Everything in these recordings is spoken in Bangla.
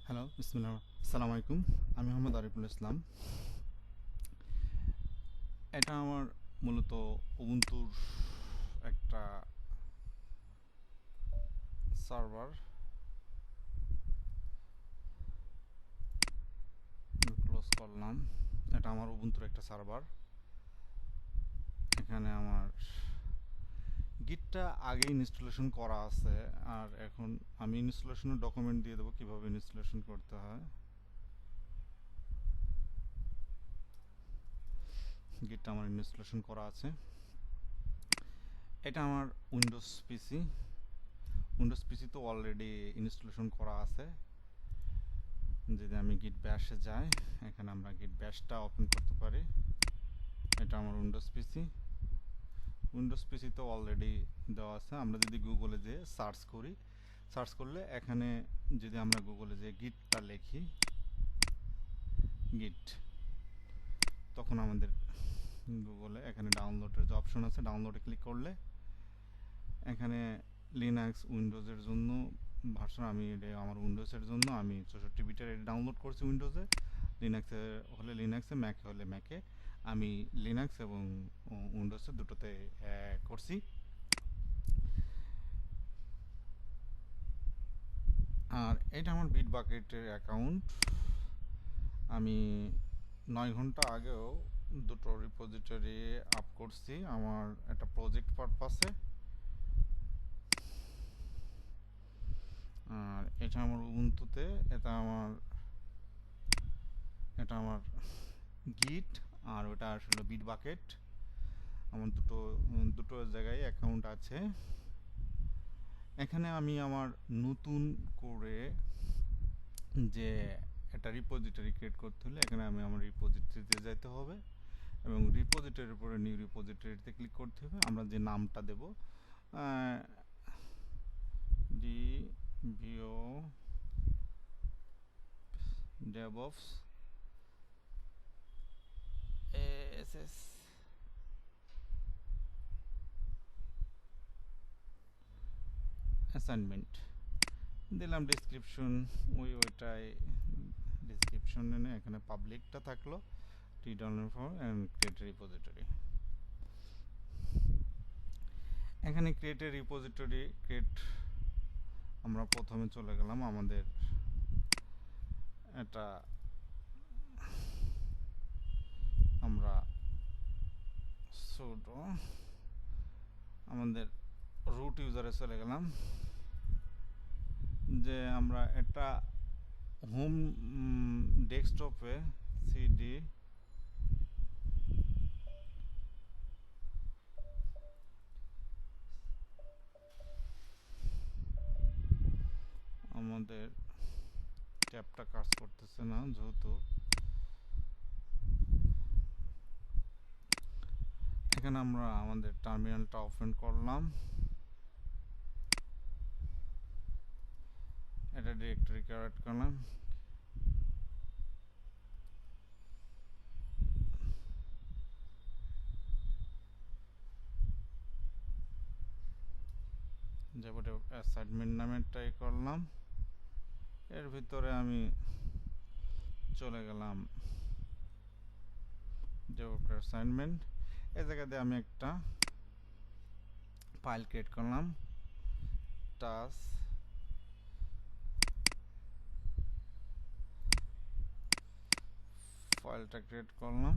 হ্যালো, বিসমিল্লাহ, আসসালামু আলাইকুম। আমি মোহাম্মদ আরিফুল ইসলাম। এটা আমার মূলত উবুন্তুর একটা সার্ভার। ক্লোজ করলাম। এটা আমার উবুন্তুর একটা সার্ভার। এখানে আমার গিটটা আগে ইনস্টলেশন করা আছে, আর এখন আমি ইনস্টলেশনের ডকুমেন্ট দিয়ে দেবো কিভাবে ইনস্টলেশন করতে হয়। গিটটা আমার ইনস্টলেশন করা আছে। এটা আমার উইন্ডোজ পিসি তো অলরেডি ইনস্টলেশন করা আছে। যদি আমি গিট ব্যাশে যাই, এখানে আমরা গিট ব্যাশটা ওপেন করতে পারি। এটা আমার উইন্ডোজ পিসি তো অলরেডি দেওয়া আছে। আমরা যদি গুগলে যেয়ে সার্চ করলে এখানে যদি আমরা গুগলে যেয়ে গিটটা লিখি গিট, তখন আমাদের গুগলে এখানে ডাউনলোডের যে অপশন আছে, ডাউনলোডে ক্লিক করলে এখানে লিনাক্স উইন্ডোজের জন্য ভার্সন, আমি এটা আমার উইন্ডোজের জন্য আমি 64 বিটের এটা ডাউনলোড করছি উইন্ডোজে। লিনাক্সে হলে লিনাক্সে, ম্যাকে হলে ম্যাকে। আমি লিনাক্স এবং উইন্ডোজে দুটোতে করছি। আর এটা আমার বিট বাকেটের অ্যাকাউন্ট। আমি 9 ঘন্টা আগেও দুটো রিপোজিটরি আপ করছি আমার একটা প্রজেক্ট পারপাসে। আর এটা আমার উবুন্তুতে, এটা আমার গিট, আর ওটা আসলে বিট বাকেট। আমার দুটো জায়গায় অ্যাকাউন্ট আছে। এখানে আমি আমার নতুন করে যে একটা রিপোজিটরি ক্রিয়েট করতে হলে এখানে আমি আমার রিপোজিটরিতে যেতে হবে এবং রিপোজিটরির উপরে নিউ রিপোজিটরিতে ক্লিক করতে হবে। আমরা যে নামটা দেব DevOps অ্যাসাইনমেন্ট দিলাম। ডেসক্রিপশন ওইটাই ডেসক্রিপশন এনে এখানে পাবলিকটা থাকলো, টি download for and create repository. এখানে ক্রিয়েট আমরা প্রথমে চলে গেলাম আমাদের এটা আমরা সুডো আমাদের রুট ইউজারে চলে গেলাম, যে আমরা এটা হোম ডেস্কটপে সিডি আমাদের ট্যাবটা কাজ করতেছে না, যেহেতু এখানে আমরা আমাদের টার্মিনালটা ওপেন করলাম। এটা ডিরেক্টরি ক্রিয়েট করলাম। যেটা অ্যাসাইনমেন্ট নামে ট্রাই করলাম। এর ভিতরে আমি চলে গেলাম ডেভেলপার অ্যাসাইনমেন্ট। এই জায়গাতে আমি একটা ফাইল ক্রিয়েট করলাম, টাস্ক ফাইলটা ক্রিয়েট করলাম।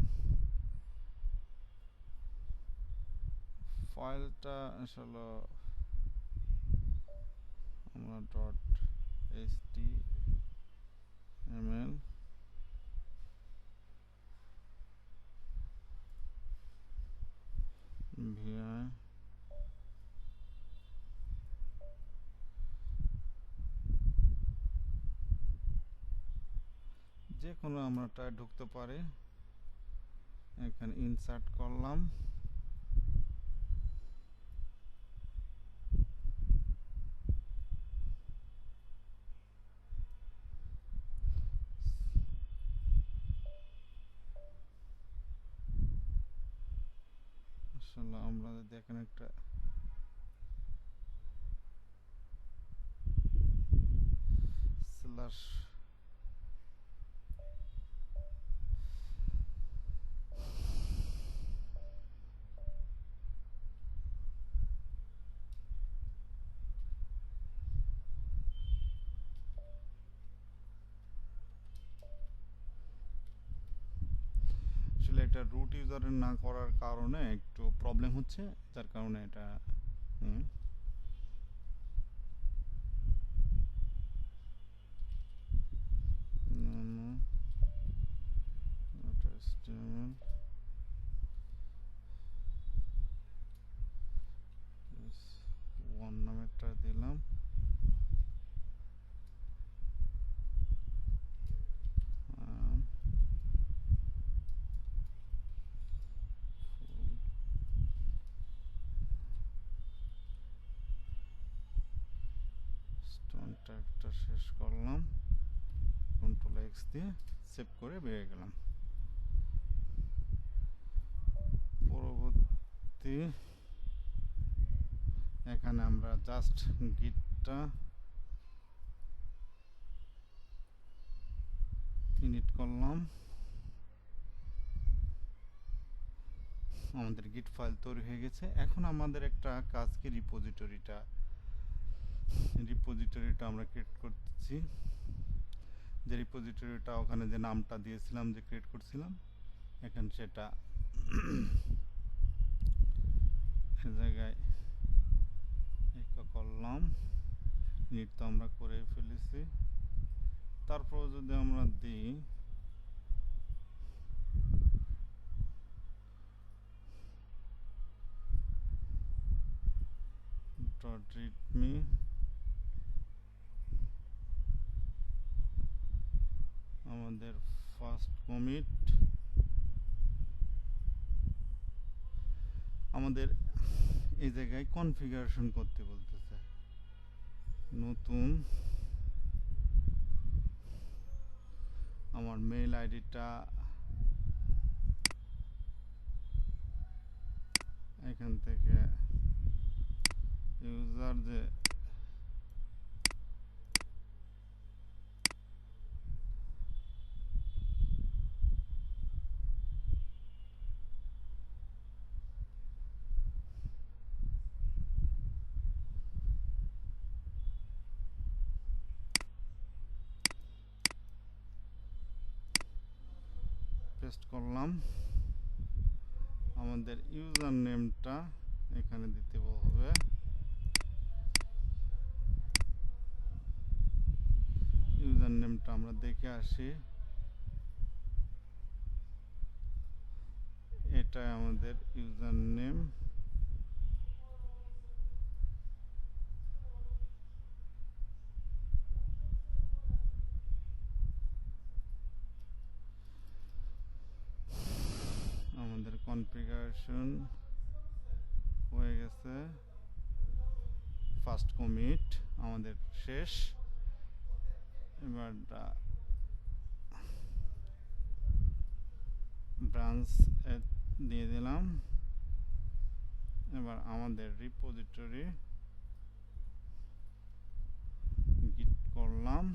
ফাইলটা আসলে আমরা .html vi যে কোনো আমরা ঢুকতে পারি। এখানে ইনসার্ট করলাম। আসলে আমরা যদি এখানে একটা স্ল্যাশ অ্যাকচুয়ালি এটা রুট ইউজারের না করার কারণে একটু প্রবলেম হচ্ছে, যার কারণে এটা ওয়ান নামেরটা দিলাম। কন্ট্রাক্টটা শেষ করলাম, কন্ট্রোল এক্স দিয়ে সেভ করে বেরিয়ে গেলাম। পরবর্তী এখানে আমরা জাস্ট গিটটা ইনিট করলাম, আমাদের গিট ফাইল তৈরি হয়ে গেছে। এখন আমাদের একটা কাজ কি রিপোজিটরিটা আমরা ক্রিয়েট করতেছি। যে রিপোজিটরিটা ওখানে যে নামটা দিয়েছিলাম, যে ক্রিয়েট করছিলাম, এখন সেটা এই জায়গায় একটা করলাম। নিট তো আমরা করে ফেলেছি। তারপর যদি আমরা দিই readme আমাদের ফার্স্ট কমিট, আমাদের এই জায়গায় কনফিগারেশন করতে বলতেছে। নতুন আমার মেইল আইডিটা এখান থেকে ইউজার যে পেস্ট করলাম, আমাদের ইউজার নেমটা এখানে দিতে হবে। ইউজার নেমটা আমরা দেখে আসি, এটা আমাদের ইউজার নেম। আমাদের কনফিগারেশন হয়ে গেছে, ফার্স্ট কমিট আমাদের শেষ। এবার ব্রাঞ্চ দিয়ে দিলাম। এবার আমাদের রিপোজিটরি গিট করলাম,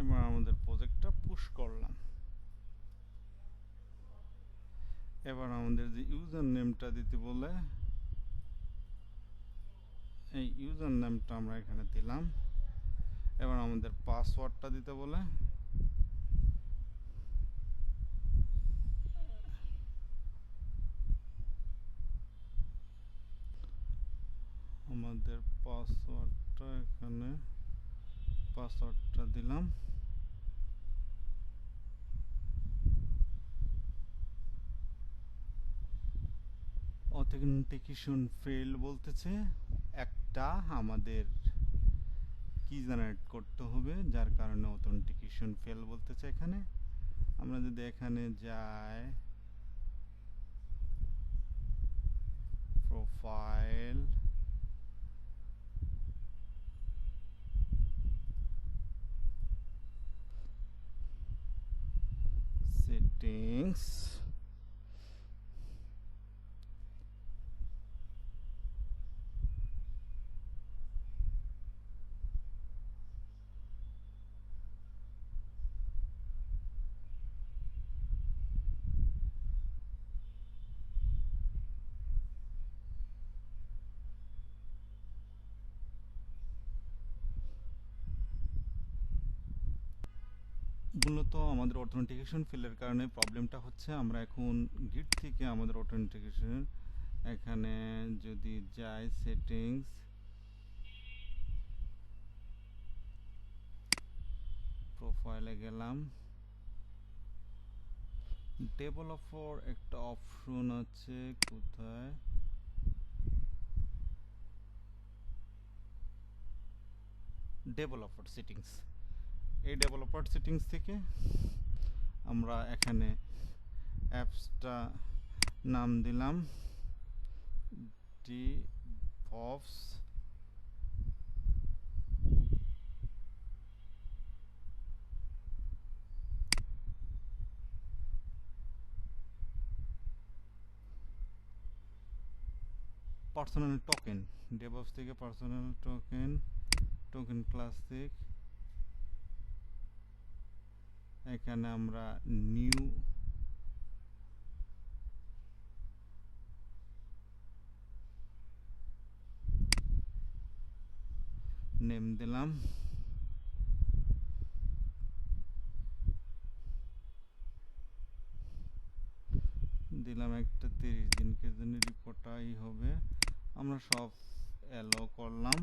এবার আমাদের প্রজেক্টটা পুশ করলাম। এবার আমাদের যে ইউজার নেমটা দিতে বলে, এই ইউজার নেমটা আমরা এখানে দিলাম। এবার আমাদের পাসওয়ার্ডটা দিতে বলে, আমাদের পাসওয়ার্ডটা এখানে পাসওয়ার্ডটা দিলাম। অথেন্টিকেশন ফেল বলতেছে, একটা আমাদের কি জেনারেট করতে হবে, যার কারণে অথেন্টিকেশন ফেল বলতেছে। এখানে আমরা যদি এখানে যাই প্রোফাইল, সেটিংস, মূলত আমাদের অথেন্টিকেশন ফেলের কারণে প্রবলেমটা হচ্ছে আমরা এখন গিট থেকে আমাদের অথেন্টিকেশন এখানে যদি যাই সেটিংস প্রোফাইলে গেলাম ডেভেলপার একটা অপশন আছে কোথায় ডেভেলপার সেটিংস এই ডেভেলপার সেটিংস থেকে আমরা এখানে অ্যাপসটা নাম দিলাম DevOps পার্সোনাল টোকেন DevOps থেকে পার্সোনাল টোকেন ক্লাসিক এখানে আমরা নিউ নেম দিলাম একটা 30 দিনকে জন্য রিপোর্টটাই হবে আমরা সব এলো করলাম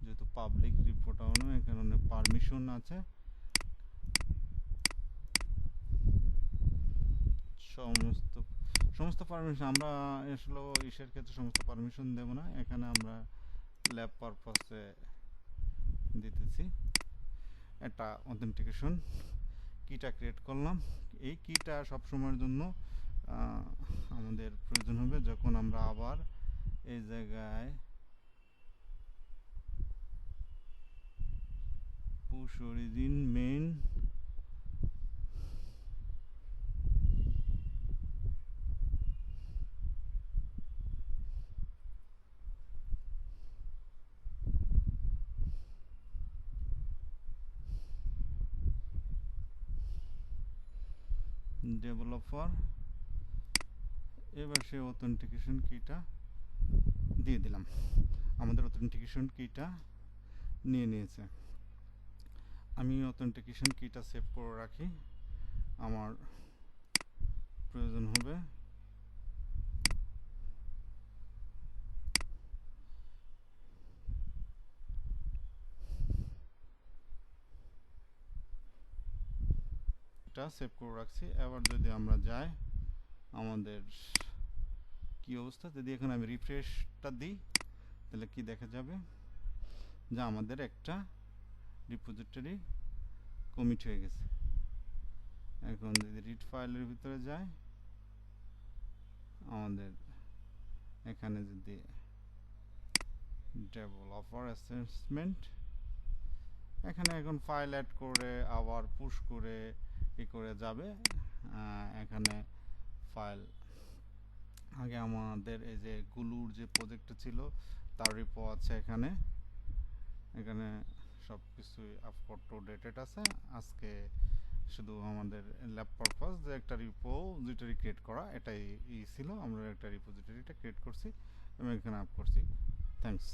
যেহেতু পাবলিক রিপোর্ট এখানে অনেক পারমিশন আছে সমস্ত পারমিশন আমরা আসলে ইসের ক্ষেত্রে সমস্ত পারমিশন দেব না এখানে আমরা ল্যাব পারপাসে দিতেছি একটা অথেন্টিকেশন কিটা ক্রিয়েট করলাম এই কিটা সব সময়ের জন্য আমাদের প্রয়োজন হবে যখন আমরা আবার এই জায়গায় পুশ অরিজিন মেইন ডেভেলপার এবার সেই অথেন্টিকেশন কিটা দিয়ে দিলাম আমাদের অথেন্টিকেশন কিটা নিয়ে নিয়েছে আমি অথেন্টিকেশন কিটা সেভ করে রাখি আমার প্রয়োজন হবে এটা সেভ করে রাখছি এবার যদি আমরা যাই আমাদের কি অবস্থা যদি এখন আমি রিফ্রেশটা দিই তাহলে কি দেখা যাবে যে আমাদের একটা রিপোজিটরি কমিট হয়ে গেছে এখন যদি রিড ফাইলের ভিতরে যাই আমাদের এখানে যদি ডেভেলপার অ্যাসেসমেন্ট এখানে এখন ফাইল অ্যাড করে আবার পুশ করে করে যাবে এখানে ফাইল আগে আমাদের এই যে গুলুর যে প্রজেক্টটা ছিল তার রিপো আছে এখানে সব কিছুই আপলোড টু ডেটেড আছে আজকে শুধু আমাদের ল্যাব পারপাস যে একটা রিপোজিটরি ক্রিয়েট করা এটাই ছিল আমরা একটা রিপোজিটরিটা ক্রিয়েট করছি এবং এখানে আপ করছি থ্যাঙ্কস